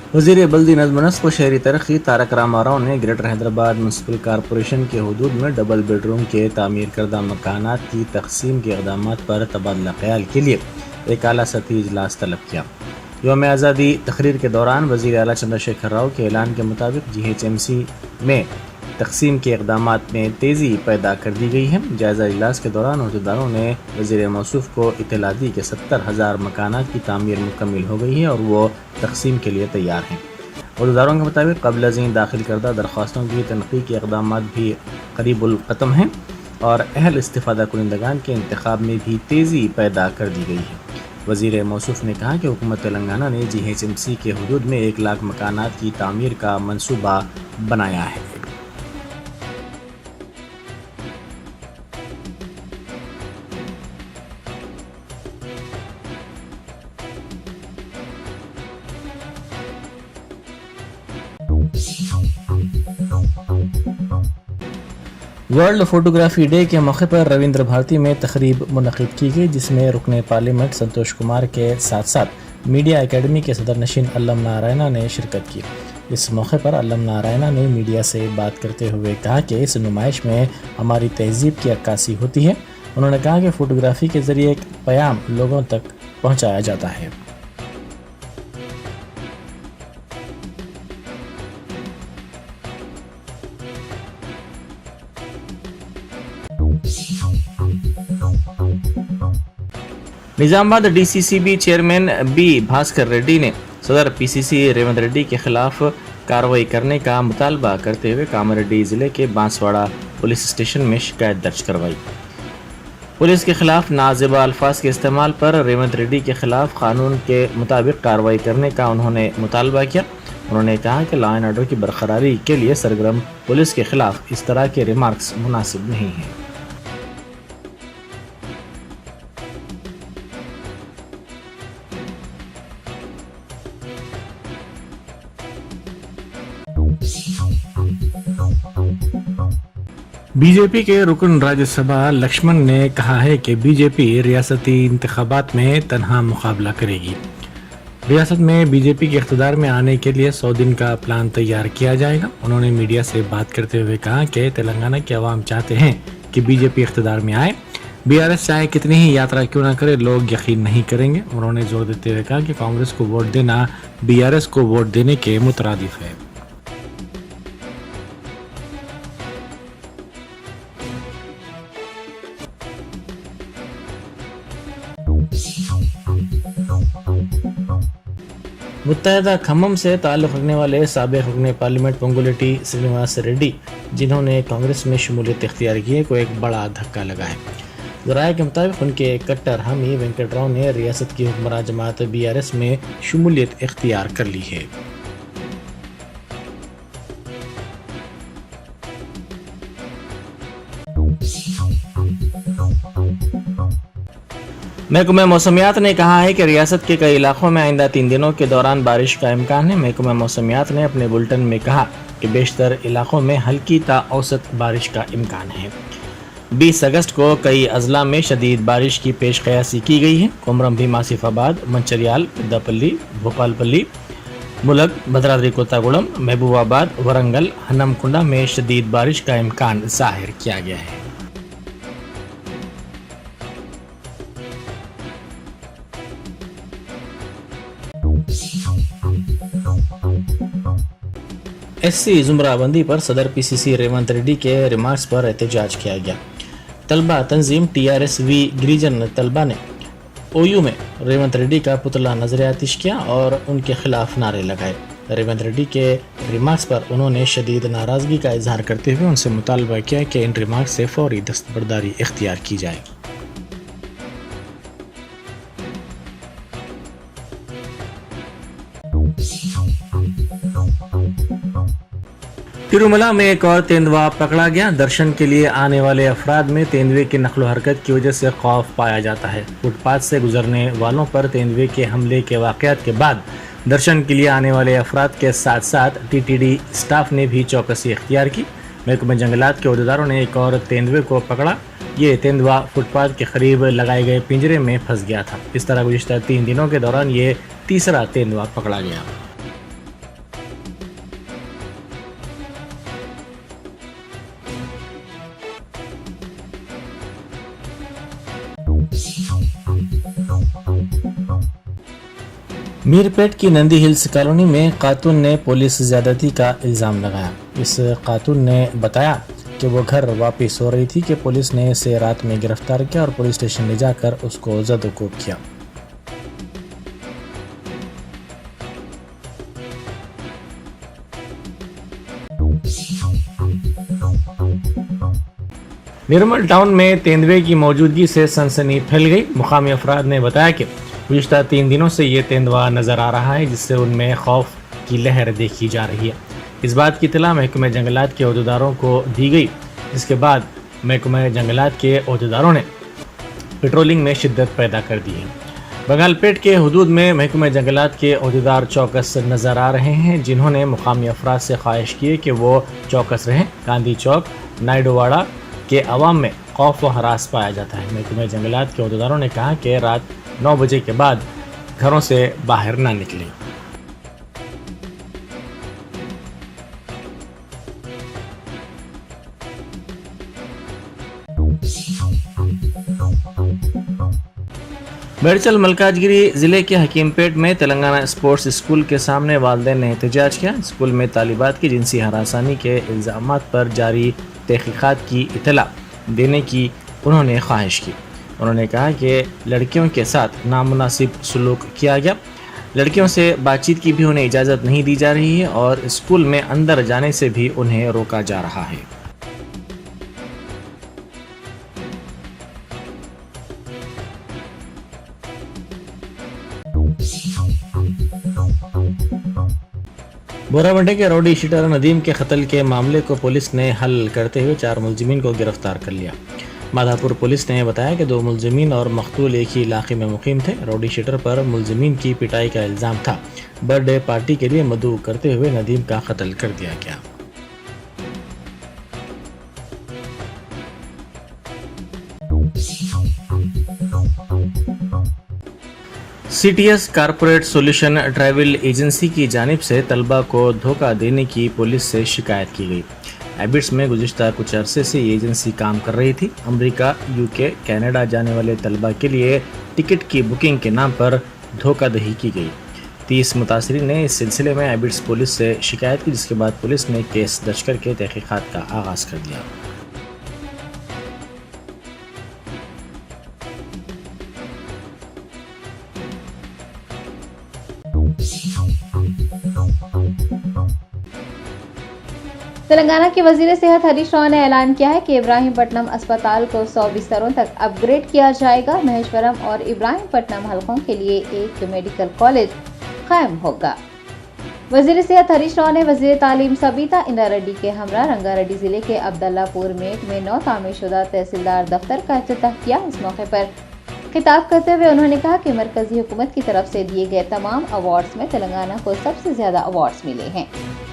वज़ीर बल्दी नज़्म व नस्क़ व शहरी तरक्की तारक रामा राव ने ग्रेटर हैदराबाद म्युनिसिपल कॉरपोरेशन के हदूद में डबल बेडरूम के तामीर करदा मकानात की तकसीम के इक़दाम पर तबादला ख्याल के लिए एक आला सतही इजलास तलब किया। यौम आज़ादी तकरीर के दौरान वज़ीर आला चंद्रशेखर राव के ऐलान के मुताबिक GHMC में तकसीम के इक़दाम में तेज़ी पैदा कर दी गई है। जायज़ा इजलास के दौरान अहदेदारों ने वज़ीर मौसूफ़ को इत्तला दी कि 70,000 मकानात की तामीर मुकम्मल हो गई है और वो तकसीम के लिए तैयार हैं। अहदेदारों के मुताबिक क़ब्ल अज़ीं दाखिल करदा दरख्वास्तों की तनक़ीद के इक़दाम भी करीबुल ख़त्म हैं और अहल इस्तिफ़ादा कुनिंदगान के इंतखाब में भी तेज़ी पैदा कर दी गई है। वज़ीर मौसूफ़ ने कहा कि हुकूमत तेलंगाना ने GHMC के हदूद में 1 लाख मकानात की तामीर का मनसूबा बनाया है। वर्ल्ड फोटोग्राफी डे के मौके पर रविंद्र भारती में तकरीब मुनक़िद की गई, जिसमें रुकन पार्लियामेंट संतोष कुमार के साथ साथ मीडिया एकेडमी के सदर नशीन अल्लम नारायणा ने शिरकत की। इस मौके पर अल्लम नारायणा ने मीडिया से बात करते हुए कहा कि इस नुमाइश में हमारी तहज़ीब की अक्कासी होती है। उन्होंने कहा कि फ़ोटोग्राफ़ी के ज़रिए एक पैगाम लोगों तक पहुँचाया जाता है। Nizamabad DCCB chairman B Bhaskar Reddy ने सदर PCC रेवंत रेड्डी के खिलाफ कार्रवाई करने का मुतालबा करते हुए कामारेड्डी ज़िले के बांसवाड़ा पुलिस स्टेशन में शिकायत दर्ज करवाई। पुलिस के खिलाफ नाज़िबा अल्फाज के इस्तेमाल पर रेवंत रेड्डी के खिलाफ कानून के मुताबिक कार्रवाई करने का उन्होंने मुतालबा किया। उन्होंने कहा कि लॉ एंड ऑर्डर की बरकरारी के लिए सरगर्म पुलिस के खिलाफ इस तरह के रिमार्क्स मुनासिब नहीं हैं। बीजेपी के रुकन राज्यसभा लक्ष्मण ने कहा है कि बीजेपी रियासती इंतखाबात में तनहा मुकाबला करेगी। रियासत में बीजेपी के इख्तिदार में आने के लिए 100 दिन का प्लान तैयार किया जाएगा। उन्होंने मीडिया से बात करते हुए कहा कि तेलंगाना के अवाम चाहते हैं कि बीजेपी इख्तिदार में आए। BRS चाहे कितनी ही यात्रा क्यों ना करे, लोग यकीन नहीं करेंगे। उन्होंने जोर देते हुए कहा कि कांग्रेस को वोट देना BRS को वोट देने के मुतरादिफ है। मुत्तहदा खम्मम से ताल्लुक़ रखने वाले साबिक़ रुकन पार्लियामेंट पंगुलेटी श्रीनिवास रेड्डी, जिन्होंने कांग्रेस में शमूलियत इख्तियार की है, को एक बड़ा धक्का लगा है। ज़राए के मुताबिक उनके कट्टर हामी वेंकट राव ने रियासत की हुक्मरान जमात BRS में शमूलियत इख्तियार कर ली है। महकमा मौसमियात ने कहा है कि रियासत के कई इलाकों में आइंदा 3 दिनों के दौरान बारिश का इम्कान है। महकमा मौसमियात ने अपने बुलेटिन में कहा कि बेशतर इलाकों में हल्की ता औसत बारिश का इम्कान है। 20 अगस्त को कई अजला में शदीद बारिश की पेश क़यासी की गई है। कुमरम भीम आसिफाबाद, मंचरियाल, पेद्दापल्ली, भोपालपल्ली, मुलग, भद्राद्री कोत्तागुड़म, महबूबाबाद, वरंगल, हनमकुंडा में शदीद बारिश का इम्कान जाहिर किया गया है। SC जुमराबंदी पर सदर PCC रेवंत रेड्डी के रिमार्क्स पर एहतजाज किया गया। तलबा तंजीम TRSV गिरिजन तलबा ने OU में रेवंत रेड्डी का पुतला नजर आतिश किया और उनके खिलाफ नारे लगाए। रेवंत रेड्डी के रिमार्क्स पर उन्होंने शदीद नाराजगी का इजहार करते हुए उनसे मुतालबा किया कि इन रिमार्क्स से फौरी दस्तबरदारी इख्तियार की जाए। तिरुमला में एक और तेंदुआ पकड़ा गया। दर्शन के लिए आने वाले अफराद में तेंदुए की नकलो हरकत की वजह से खौफ पाया जाता है। फुटपाथ से गुजरने वालों पर तेंदुए के हमले के वाक़यात के बाद दर्शन के लिए आने वाले अफराद के साथ साथ TTD स्टाफ ने भी चौकसी इख्तियार की। महकमा जंगलात के अहदेदारों ने एक और तेंदुए को पकड़ा। ये तेंदुआ फुटपाथ के करीब लगाए गए पिंजरे में फंस गया था। इस तरह गुज़िश्ता 3 दिनों के दौरान ये तीसरा तेंदुआ पकड़ा गया। मीरपेट की नंदी हिल्स कॉलोनी में खातून ने पुलिस ज्यादती का इल्ज़ाम लगाया। इस खातून ने बताया कि वो घर वापस हो रही थी कि पुलिस ने इसे रात में गिरफ्तार किया और पुलिस स्टेशन ले जाकर उसको जद-ओ-कोब किया। निर्मल टाउन में तेंदुए की मौजूदगी से सनसनी फैल गई। मुकामी अफराद ने बताया कि गुज़िश्ता 3 दिनों से ये तेंदुआ नज़र आ रहा है, जिससे उनमें खौफ की लहर देखी जा रही है। इस बात की इत्तला महकमे जंगलात के अहदेदारों को दी गई, जिसके बाद महकमे जंगलात के अहदेदारों ने पेट्रोलिंग में शिद्दत पैदा कर दी है। बंगालपेट के हदूद में महकमे जंगलात के अहदेदार चौकस नज़र आ रहे हैं, जिन्होंने मुकामी अफराद से ख्वाहिश की है कि वो चौकस रहें। गांधी चौक, नायडूवाड़ा के अवाम में खौफ व हरास पाया जाता है। महकमे जंगलात के अहदेदारों ने कहा कि रात 9 बजे के बाद घरों से बाहर ना निकलें। बड़चल मलकाजगिरी जिले के हकीमपेट में तेलंगाना स्पोर्ट्स स्कूल के सामने वालिदैन ने एहतजाज किया। स्कूल में तालिबात की जिनसी हरासानी के इल्ज़ामात पर जारी तहकीकात की इत्तला देने की उन्होंने ख्वाहिश की। उन्होंने कहा कि लड़कियों के साथ नामुनासिब सलूक किया गया, लड़कियों से बातचीत की भी उन्हें इजाज़त नहीं दी जा रही है और स्कूल में अंदर जाने से भी उन्हें रोका जा रहा है। बोरावंडे के रौडी शीटर नदीम के कत्ल के मामले को पुलिस ने हल करते हुए 4 मुलजिमीन को गिरफ्तार कर लिया। माधापुर पुलिस ने बताया कि 2 मुलजिमीन और मकतूल एक ही इलाके में मुकीम थे। रौडी शीटर पर मुलजिमीन की पिटाई का इल्ज़ाम था। बर्थडे पार्टी के लिए मदऊ करते हुए नदीम का कत्ल कर दिया गया। CTS corporate solution travel agency की जानिब से तलबा को धोखा देने की पुलिस से शिकायत की गई। एबिट्स में गुज़िश्ता कुछ अरसे से ये एजेंसी काम कर रही थी। अमेरिका, UK, कनाडा जाने वाले तलबा के लिए टिकट की बुकिंग के नाम पर धोखाधड़ी की गई। 30 मुतासरीन ने इस सिलसिले में एबिट्स पुलिस से शिकायत की, जिसके बाद पुलिस ने केस दर्ज करके तहकीकात का आगाज़ कर दिया। तेलंगाना के वजीर सेहत हरीश राव ने ऐलान किया है कि इब्राहिमपट्टनम अस्पताल को 100 बिस्तरों तक अपग्रेड किया जाएगा। महेश्वरम और इब्राहिमपट्टनम हलकों के लिए एक मेडिकल कॉलेज कायम होगा। वजीर सेहत हरीश राव ने वजीर तालीम सबीता इंदिरा रेड्डी के हमरा रंगारेड्डी जिले के अब्दुल्लापुर मेट में नौ तामीरशुदा तहसीलदार दफ्तर का इफ्तिताह किया। इस मौके पर खिताब करते हुए उन्होंने कहा कि मरकजी हुकूमत की तरफ से दिए गए तमाम अवार्ड्स में तेलंगाना को सबसे ज्यादा अवार्ड्स मिले हैं।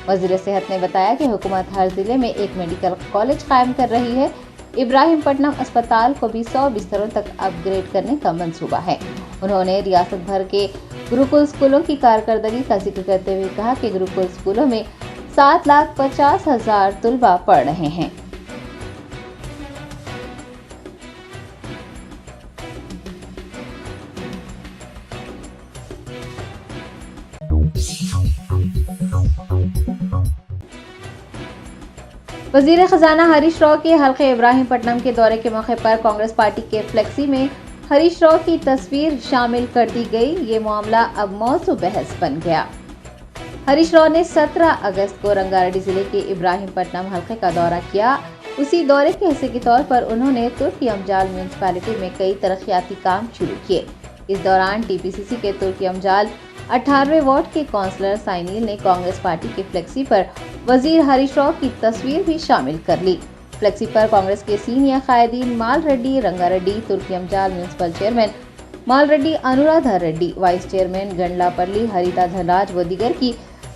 वजीर सेहत ने बताया कि हुकूमत हर जिले में एक मेडिकल कॉलेज कायम कर रही है। इब्राहिमपट्टनम अस्पताल को भी 100 बिस्तरों तक अपग्रेड करने का मंसूबा है। उन्होंने रियासत भर के गुरुकुल स्कूलों की कारकर्दगी का जिक्र करते हुए कहा कि गुरुकुल स्कूलों में 7,50,000 तुलबा पढ़ रहे हैं। वजीर खजाना हरीश राव के हल्के इब्राहिमपट्टनम के दौरे के मौके पर कांग्रेस पार्टी के फ्लेक्सी में हरीश राव की तस्वीर शामिल कर दी गई। ये मामला अब मौजू बहस बन गया। हरीश राव ने 17 अगस्त को रंगारेड्डी जिले के इब्राहिमपट्टनम हल्के का दौरा किया। उसी दौरे के हिस्से के तौर पर उन्होंने तुर्की अमजाल म्यूनिसिपैलिटी में कई तरक्याती काम शुरू किए। इस दौरान TPCC के तुर्की अमजाल 18वें वार्ड के काउंसलर साइनील ने कांग्रेस पार्टी के फ्लेक्सी पर वजीर हरीश राव की तस्वीर भी शामिल कर ली। फ्लेक्सी पर कांग्रेस के सीनियर कायदीन माल रेड्डी रंगारेड्डी, तुर्की अमजाल म्यूनिसिपल चेयरमैन माल रेड्डी अनुराधा रेड्डी, वाइस चेयरमैन गंडलापल्ली हरिता धनराज व दीगर की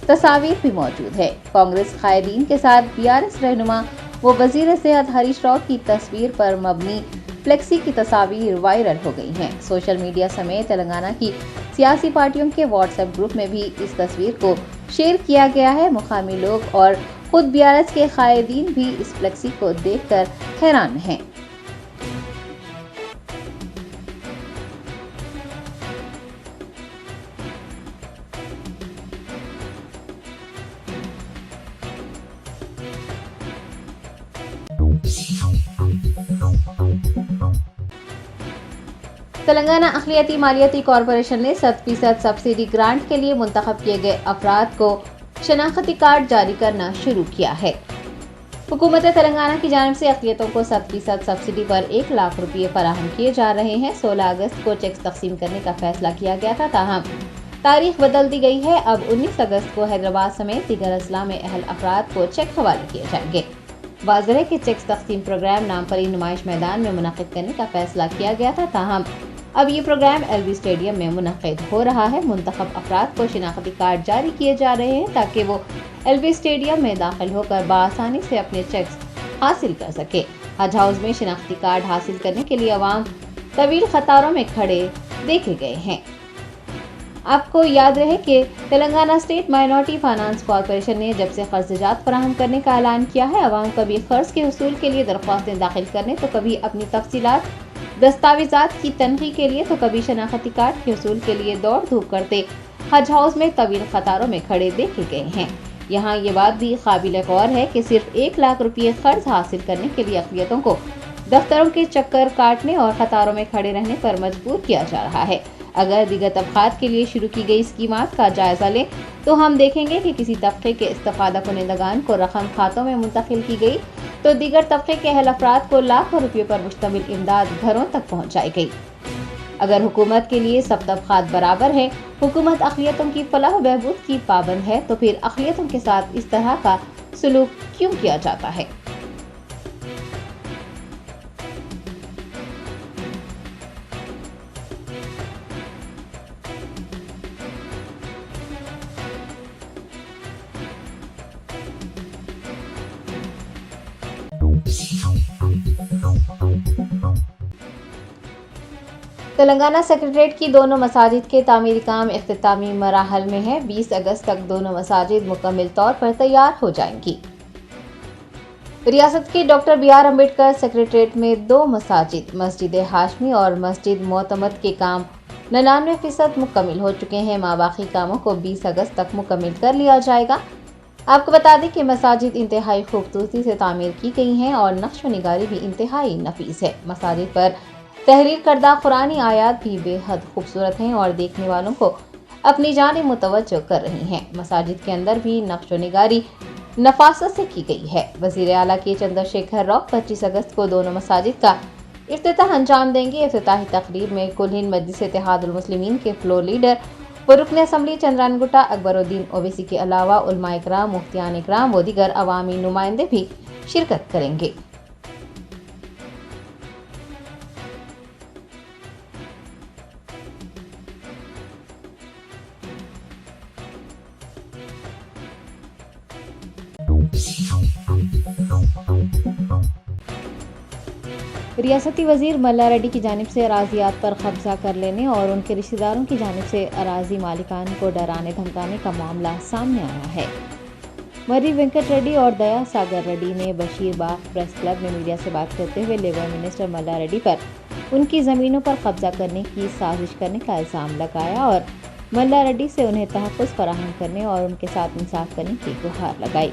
तस्वीर भी मौजूद है। कांग्रेस कायदीन के साथ BRS रहनुमा व वजीर सेहत हरीश राव की तस्वीर पर मबनी फ्लेक्सी की तस्वीर वायरल हो गई हैं। सोशल मीडिया समेत तेलंगाना की सियासी पार्टियों के WhatsApp ग्रुप में भी इस तस्वीर को शेयर किया गया है। मुकामी लोग और खुद BRS के कायदीन भी इस फ्लेक्सी को देखकर हैरान हैं। तेलंगाना अक़लियती मालियाती कॉरपोरेशन ने 7% सब्सिडी ग्रांट के लिए मुंतखब किए गए अफराद को शनाख्ती कार्ड जारी करना शुरू किया है। हुकूमत तेलंगाना की जानिब से अक़लियतों को 7% सब्सिडी पर 1 लाख रुपये फराहम किए जा रहे हैं। 16 अगस्त को चेक्स तकसीम करने का फैसला किया गया था, ताहम तारीख बदल दी गई है। अब 19 अगस्त को हैदराबाद समेत दीगर अजला में अहल अफराद को चेक हवाले किए जाएंगे। वाज़ेह है कि चेक्स तकसीम प्रोग्राम नामपरी नुमाइश मैदान में मुनक़िद करने का फैसला किया गया था, ताहम अब ये प्रोग्राम LV स्टेडियम में मुनक़िद हो रहा है। मुंतखब अफराद को शिनाख्ती कार्ड जारी किए जा रहे हैं ताकि वो LV स्टेडियम में दाखिल होकर बआसानी से अपने चेक्स हासिल कर सके। हज हाउस में शिनाख्ती कार्ड हासिल करने के लिए अवाम तवील कतारों में खड़े देखे गए हैं। आपको याद रहे कि Telangana state minority finance corporation ने जब से कर्ज़जात फराहम करने का ऐलान किया है, अवाम कभी कर्ज के हुसूल के लिए दरख्वास्तें दाखिल करने तो कभी अपनी तफसीलात दस्तावेजात की तनखी के लिए तो कभी शनाख्ती कार्ड के हुसूल के लिए दौड़ धूप करते हज हाउस में तवील कतारों में खड़े देखे गए हैं। यहाँ ये बात भी काबिल गौर है कि सिर्फ 1 लाख रुपये कर्ज हासिल करने के लिए अक़लियतों को दफ्तरों के चक्कर काटने और कतारों में खड़े रहने पर मजबूर किया जा रहा है। अगर दीगर तबक़ात के लिए शुरू की गई स्कीमात का जायजा लें तो हम देखेंगे कि किसी तबके के इस्तिफ़ादा कुनिंदगान को रकम खातों में मुंतकिल की गई तो दीगर तबके के अहल अफराद को लाखों रुपये पर मुश्तमिल इमदाद घरों तक पहुँचाई गई। अगर हुकूमत के लिए सब तबक़ात बराबर है, हुकूमत अक़लियतों की फलाह बहबूद की पाबंद है, तो फिर अक़लियतों के साथ इस तरह का सलूक क्यों किया जाता है? तेलंगाना सेक्रेटरीट की दोनों मसाजिद के तामीरी काम इख्तितामी मराहल में है। 20 अगस्त तक दोनों मसाजिद मुकम्मल तौर पर तैयार हो जाएंगी। रियासत के डॉक्टर BR अम्बेडकर सेक्रेटरीट में 2 मसाजिद मस्जिद हाशमी और मस्जिद मोतमद के काम 99% मुकम्मल हो चुके हैं। माबाकी कामों को 20 अगस्त तक मुकम्मल कर लिया जाएगा। आपको बता दें कि मसाजिद इंतहाई खूबसूरती से तामीर की गई हैं और नक्श व निगारी भी इंतहाई नफीस है। मसाजिद पर तहरीर करदा कुरानी आयात भी बेहद खूबसूरत हैं और देखने वालों को अपनी जानिब मुतवज्जो कर रही हैं। मसाजिद के अंदर भी नक्श व निगारी नफासत से की गई है। वज़ीर आला के चंद्रशेखर राव 25 अगस्त को दोनों मसाजिद का इफ्तिताह अंजाम देंगे। इफ्तिताही तकरीब में कुल हिंद मजलिस इत्तेहादुल मुस्लिमीन के फ्लोर लीडर व रुकन असम्बली चंद्रानगुट्टा अकबरुद्दीन ओवैसी के अलावा उलमा इकराम, मुफ्तियान इकराम व दीगर अवामी नुमाइंदे भी शिरकत करेंगे। रियासती वजीर मल्ला रेड्डी की जानिब से अराजियात पर कब्जा कर लेने और उनके रिश्तेदारों की जानिब से अराजी मालिकान को डराने धमकाने का मामला सामने आया है। मर्री वेंकट रेड्डी और दया सागर रेड्डी ने बशीरबाग प्रेस क्लब में मीडिया से बात करते हुए लेबर मिनिस्टर मल्ला रेड्डी पर उनकी ज़मीनों पर कब्जा करने की साजिश करने का इल्ज़ाम लगाया और मल्ला रेड्डी से उन्हें तहफ़्फ़ुज़ फराहम करने और उनके साथ इंसाफ करने की गुहार लगाई।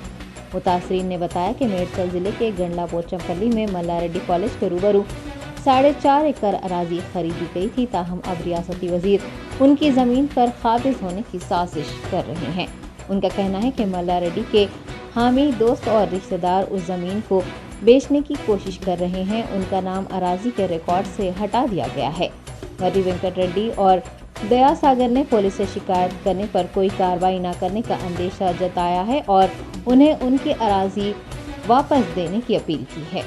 मुतासरीन ने बताया कि मेडचल जिले के गंडला पोचमपल्ली में मल्ला रेड्डी कॉलेज के रूबरू 4.5 एकड़ अराजी खरीदी गई थी, ताहम अब रियासती वजीर उनकी ज़मीन पर काबिज होने की साजिश कर रहे हैं। उनका कहना है कि मल्ला रेड्डी के हामी दोस्त और रिश्तेदार उस ज़मीन को बेचने की कोशिश कर रहे हैं। उनका नाम अराजी के रिकॉर्ड से हटा दिया गया है। मर्री वेंकट रेड्डी और दया सागर ने पुलिस से शिकायत करने पर कोई कार्रवाई न करने का अंदेशा जताया है और उन्हें उनकी अराजी वापस देने की अपील की है।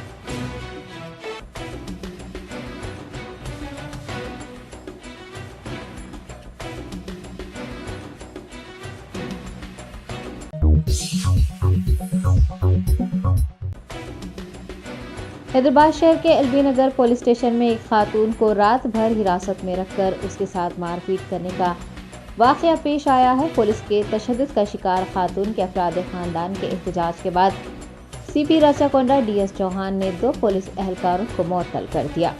हैदराबाद शहर के LB नगर पुलिस स्टेशन में एक खातून को रात भर हिरासत में रखकर उसके साथ मारपीट करने का वाक़या पेश आया है। पुलिस के तशद्दुद का शिकार खातून के अफराद ख़ानदान के एहतजाज के बाद CP राचाकोंडा DS चौहान ने 2 पुलिस एहलकारों को मुअत्तल कर दिया।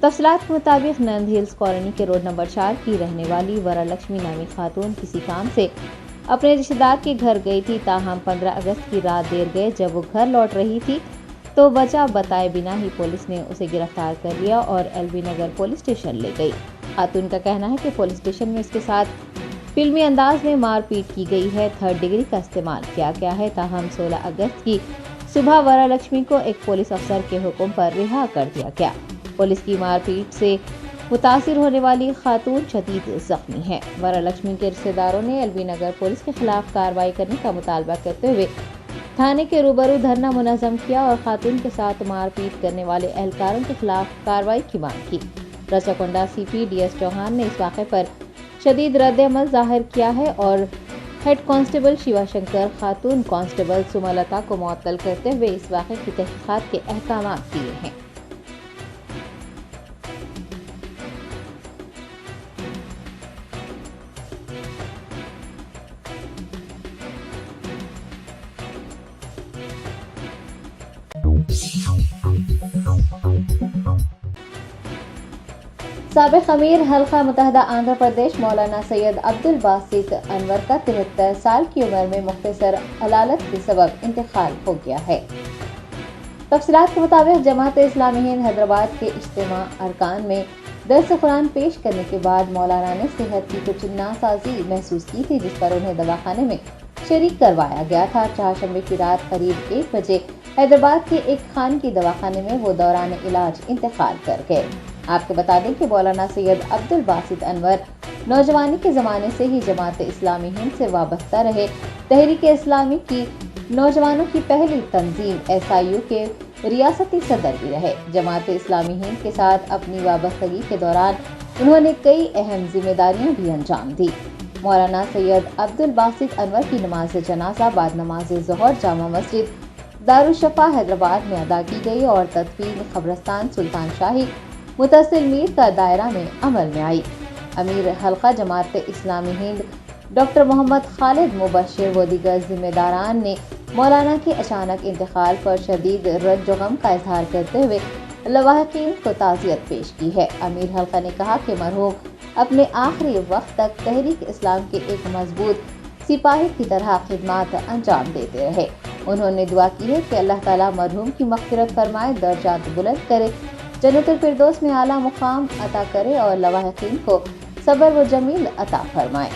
तफसीलात के मुताबिक नंद हिल्स कॉलोनी के रोड नंबर 4 की रहने वाली वरलक्ष्मी नामी खातून किसी काम से अपने रिश्तेदार के घर गई थी, ताहम 15 अगस्त की रात देर गए जब वो घर लौट रही थी तो वजह बताए बिना ही पुलिस ने उसे गिरफ्तार कर लिया और एलबी नगर पुलिस स्टेशन ले गई। खातून का कहना है कि पुलिस स्टेशन में उसके साथ फिल्मी अंदाज में मारपीट की गई है, 3rd डिग्री का इस्तेमाल किया गया है। ताहम 16 अगस्त की सुबह वरालक्ष्मी को एक पुलिस अफसर के हुक्म पर रिहा कर दिया गया। पुलिस की मारपीट से मुतासिर होने वाली खातून शदीद जख्मी है। वरालक्ष्मी के रिश्तेदारों ने एलबी नगर पुलिस के खिलाफ कार्रवाई करने का मुतालबा करते हुए थाने के रूबरू धरना मुनज़्ज़म किया और खातून के साथ मारपीट करने वाले एहलकारों के खिलाफ कार्रवाई की मांग की। रचाकोंडा सीपी DS चौहान ने इस वाक़े पर शदीद रद्द-ए-अमल जाहिर किया है और हेड कांस्टेबल शिवा शंकर खातून कांस्टेबल सुमलता को मुअत्तल करते हुए इस वाक़े की तहक़ीक़ात के अहकामात दिए हैं। साबिक़ अमीर हल्का मुत्तहदा आंध्र प्रदेश मौलाना सैयद अब्दुल बासित अनवर का 73 साल की उम्र में मुख्तसर अलालत के सबब इंतकाल हो गया है। तफसीलात के मुताबिक जमात इस्लामी हिंद हैदराबाद के इज्तिमा अरकान में दर्स कुरान पेश करने के बाद मौलाना ने सेहत की कुछ नासाजी महसूस की थी, जिस पर उन्हें दवाखाने में शरीक करवाया गया था। चारशंबे की रात करीब 1 बजे हैदराबाद के एक खान की दवाखाने में वो दौरान इलाज इंतकाल कर गए। आपको बता दें कि मौलाना सैयद अब्दुल बासित अनवर नौजवानी के ज़माने से ही जमात इस्लामी हिंद से वाबस्ता रहे। तहरीक इस्लामी की नौजवानों की पहली तंजीम SIU के रियासती सदर भी रहे। जमात इस्लामी हिंद के साथ अपनी वाबस्तगी के दौरान उन्होंने कई अहम जिम्मेदारियां भी अंजाम दी। मौलाना सैयद अब्दुल बासित अनवर की नमाज जनाजा बाद नमाज ज़ोहर जामा मस्जिद दारुशफ़ा हैदराबाद में अदा की गई और तदफीन कब्रस्तान सुल्तान शाही मुतसिल मीर का दायरा में अमल में आई। अमीर हल्का जमात इस्लामी हिंद डॉक्टर मोहम्मद खालिद मुबशिर व दीगर जिम्मेदारान ने मौलाना के अचानक इंतकाल पर शदीद रंज गम का इजहार करते हुए लवाहिकीन को ताज़ियत पेश की है। अमीर हल्का ने कहा कि मरहूम अपने आखिरी वक्त तक तहरीक इस्लाम के एक मजबूत सिपाही की तरह खिदमात अंजाम देते रहे। उन्होंने दुआ की है कि अल्लाह ताला मरहूम की मग़फ़िरत फरमाए, दर्जात बुलंद करे, जन्नतुल फिरदौस में आला मुकाम अता करे और लवाहिकीन को सब्र व जमील अता फरमाए।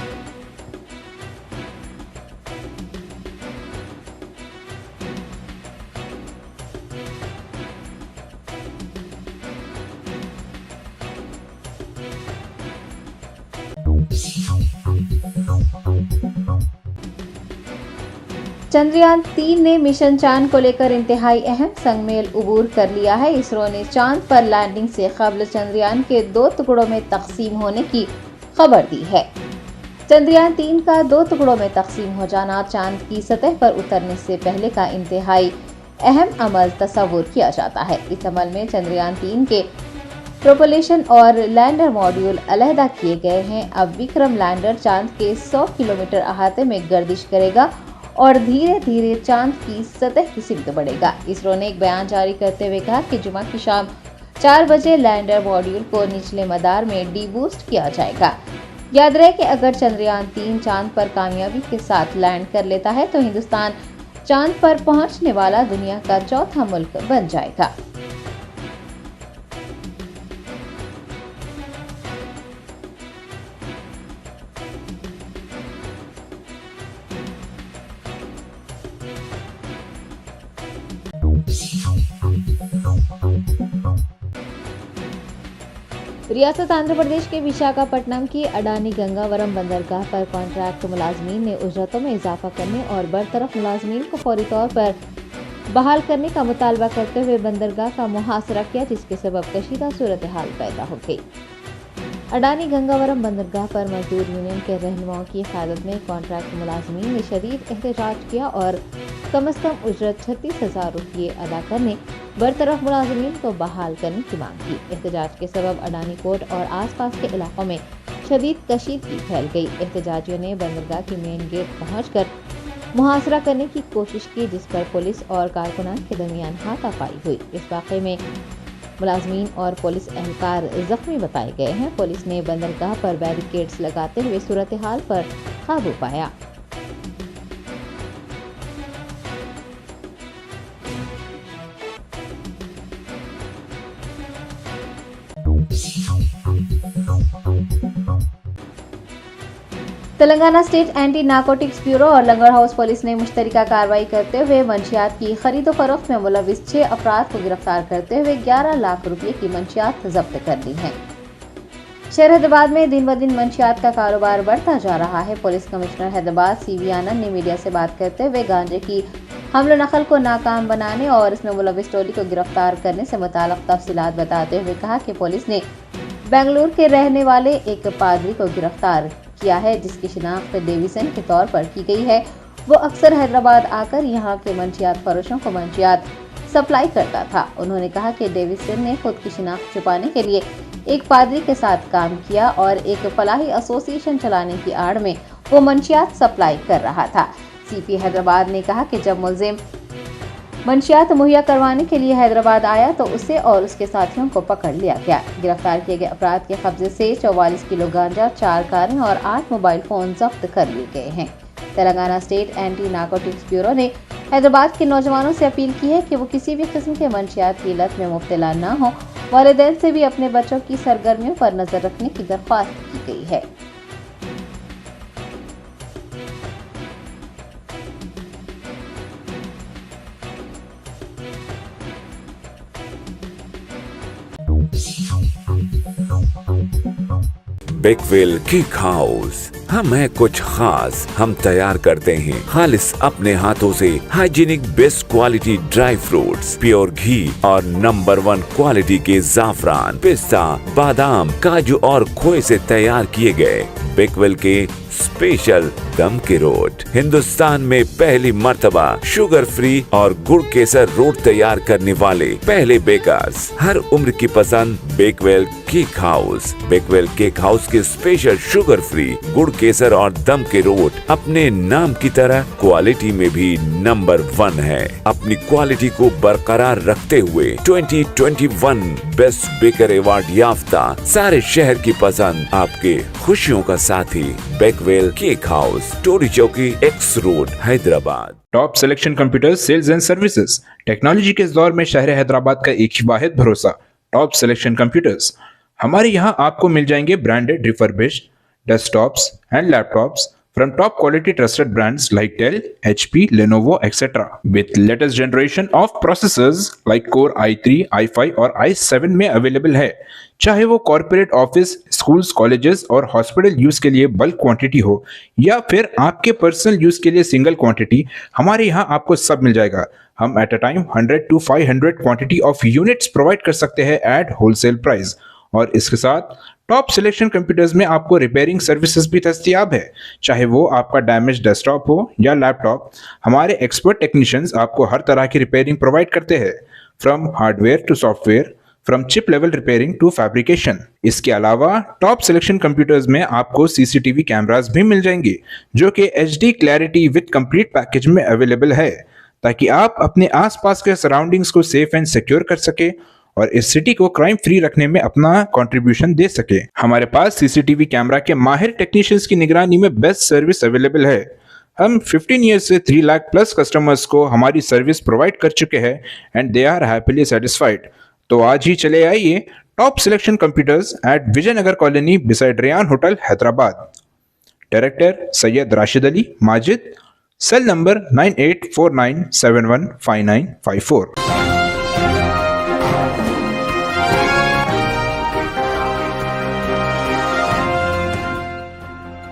चंद्रयान 3 ने मिशन चांद को लेकर इंतहाई अहम संगमेल उबूर कर लिया है। इसरो ने चांद पर लैंडिंग से कबल चंद्रयान के 2 टुकड़ों में तकसीम होने की खबर दी है। चंद्रयान 3 का 2 टुकड़ों में तकसीम हो जाना चांद की सतह पर उतरने से पहले का इंतहाई अहम अमल तस्वुर किया जाता है। इस अमल में चंद्रयान 3 के प्रोपल्शन और लैंडर मॉड्यूल अलहदा किए गए हैं। अब विक्रम लैंडर चांद के 100 किलोमीटर अहाते में गर्दिश करेगा और धीरे धीरे चांद की सतह की सिमत बढ़ेगा। इसरो ने एक बयान जारी करते हुए कहा कि जुमा की शाम 4 बजे लैंडर मॉड्यूल को निचले मदार में डीबूस्ट किया जाएगा। याद रहे कि अगर चंद्रयान 3 चांद पर कामयाबी के साथ लैंड कर लेता है तो हिंदुस्तान चांद पर पहुंचने वाला दुनिया का चौथा मुल्क बन जाएगा। रियासत आंध्र प्रदेश के विशाखापट्टनम की अडानी गंगावरम बंदरगाह पर कॉन्ट्रैक्ट मुलाजमीन ने उजरतों में इजाफा करने और बरतरफ मुलाजमीन को फौरी तौर पर बहाल करने का मुतालबा करते हुए बंदरगाह का मुहासरा किया, जिसके सबब कशीदा सूरत हाल पैदा हो गई। अडानी गंगावरम बंदरगाह पर मजदूर यूनियन के रहनुमाओं की क़यादत में कॉन्ट्रैक्ट मुलाजमीन ने शदीद एहतजाज किया और कम अज़ कम उजरत 36,000 रुपये अदा करने, बरतरफ मुलाजमीन को बहाल करने की मांग की। एहतजाज के सबब अडानी कोट और आसपास के इलाकों में शदीद कशीदगी फैल गई। एहतजाजियों ने बंदरगाह की मेन गेट पहुंचकर मुहासरा करने की कोशिश की, जिस पर पुलिस और कारकुनान के दरमियान हाथापाई हुई। इस वाक़े में मुलाजमीन और पुलिस एहलकार जख्मी बताए गए हैं। पुलिस ने बंदरगाह पर बैरिकेड्स लगाते हुए सूरत हाल पर काबू पाया। Telangana state anti narcotics bureau और लंगर हाउस पुलिस ने मुश्तरका कार्रवाई करते हुए मंशियात की खरीदो फरोख्त में मुलविस 6 अफराद को गिरफ्तार करते हुए 11 लाख रुपये की मंशियात जब्त कर ली हैं। शहर हैदराबाद में दिन ब दिन मंशियात का कारोबार बढ़ता जा रहा है। पुलिस कमिश्नर हैदराबाद CV आनंद ने मीडिया से बात करते हुए गांजे की हमलो नकल को नाकाम बनाने और इसमें मुलविस टोली को गिरफ्तार करने से मुताल्लिक़ तफसीलात बताते हुए कहा कि पुलिस ने बेंगलुरु के रहने वाले एक पादरी को गिरफ्तार किया है, जिसकी शिनाख्त डेविसन के तौर पर की गई है। वो अक्सर हैदराबाद आकर यहाँ के मंशियात फरोशों को मंशियात सप्लाई करता था। उन्होंने कहा कि डेविसन ने खुद की शिनाख्त छुपाने के लिए एक पादरी के साथ काम किया और एक फलाही एसोसिएशन चलाने की आड़ में वो मंशियात सप्लाई कर रहा था। CP हैदराबाद ने कहा कि जब मुलजिम मंशियात मुहैया करवाने के लिए हैदराबाद आया तो उसे और उसके साथियों को पकड़ लिया गया। गिरफ्तार किए गए अफराद के कब्जे से 44 किलो गांजा, 4 कारें और 8 मोबाइल फोन जब्त कर लिए गए हैं। Telangana state anti narcotics bureau ने हैदराबाद के नौजवानों से अपील की है कि वो किसी भी किस्म के मंशियात की लत में मुब्तला न हो। वालिदैन से भी अपने बच्चों की सरगर्मियों पर नजर रखने की दरख्वास्त की गई है। बेकवेल केक हाउस, हम है कुछ खास। हम तैयार करते हैं खालिस अपने हाथों से hygienic best quality dry fruits, pure घी और नंबर 1 क्वालिटी के जाफरान, पिस्ता, बादाम, काजू और खोए से तैयार किए गए बेकवेल के स्पेशल दम के रोट। हिंदुस्तान में पहली मर्तबा शुगर फ्री और गुड़ केसर रोट तैयार करने वाले पहले बेकर्स। हर उम्र की पसंद Bakewell cake house. Bakewell cake house के स्पेशल शुगर फ्री, गुड़ केसर और दम के रोट अपने नाम की तरह क्वालिटी में भी नंबर 1 है। अपनी क्वालिटी को बरकरार रखते हुए 2021 बेस्ट बेकर अवार्ड याफ्ता सारे शहर की पसंद, आपके खुशियों का साथी Bakewell cake house, Tolichowki, X road, Hyderabad. Top selection computers sales and services. Technology के इस दौर में शहर हैदराबाद का एक ही वाहिद भरोसा, टॉप सिलेक्शन कंप्यूटर्स। हमारे यहाँ आपको मिल जाएंगे branded refurbished desktops and laptops from top quality trusted brands like Dell, HP, Lenovo, etc. with latest generation of processors like Core i3, i5 और i7 में अवेलेबल है। चाहे वो कॉर्पोरेट ऑफिस, स्कूल्स, कॉलेजेस और हॉस्पिटल यूज के लिए bulk quantity हो या फिर आपके पर्सनल यूज के लिए सिंगल क्वांटिटी, हमारे यहाँ आपको सब मिल जाएगा। हम at a time 100 to 500 quantity of units provide कर सकते हैं एट होलसेल प्राइस। और इसके साथ टॉप सिलेक्शन कंप्यूटर्स में आपको रिपेयरिंग सर्विसेज भी दस्तयाब है। चाहे वो आपका डैमेज डेस्कटॉप हो या लैपटॉप, हमारे एक्सपर्ट टेक्नीशियंस आपको हर तरह की रिपेयरिंग प्रोवाइड करते हैं, from hardware to software, from chip level repairing to fabrication. इसके अलावा टॉप सिलेक्शन कंप्यूटर्स में आपको CCTV कैमरास भी मिल जाएंगे जो कि HD clarity with complete package में अवेलेबल है, ताकि आप अपने आसपास के सराउंडिंग्स को सेफ एंड सिक्योर कर सके और इस सिटी को क्राइम फ्री रखने में अपना कंट्रीब्यूशन दे सके। हमारे पास CCTV कैमरा के माहिर टेक्नीशियंस की निगरानी में बेस्ट सर्विस अवेलेबल है। हम 15 ईयर्स से 3 लाख प्लस कस्टमर्स को हमारी सर्विस प्रोवाइड कर चुके हैं and they are happily satisfied. तो आज ही चले आइए top selection computers at Vijayanagar colony beside Rayan hotel, Hyderabad. Director Syed Rashid Ali Majid, cell number 9849715954।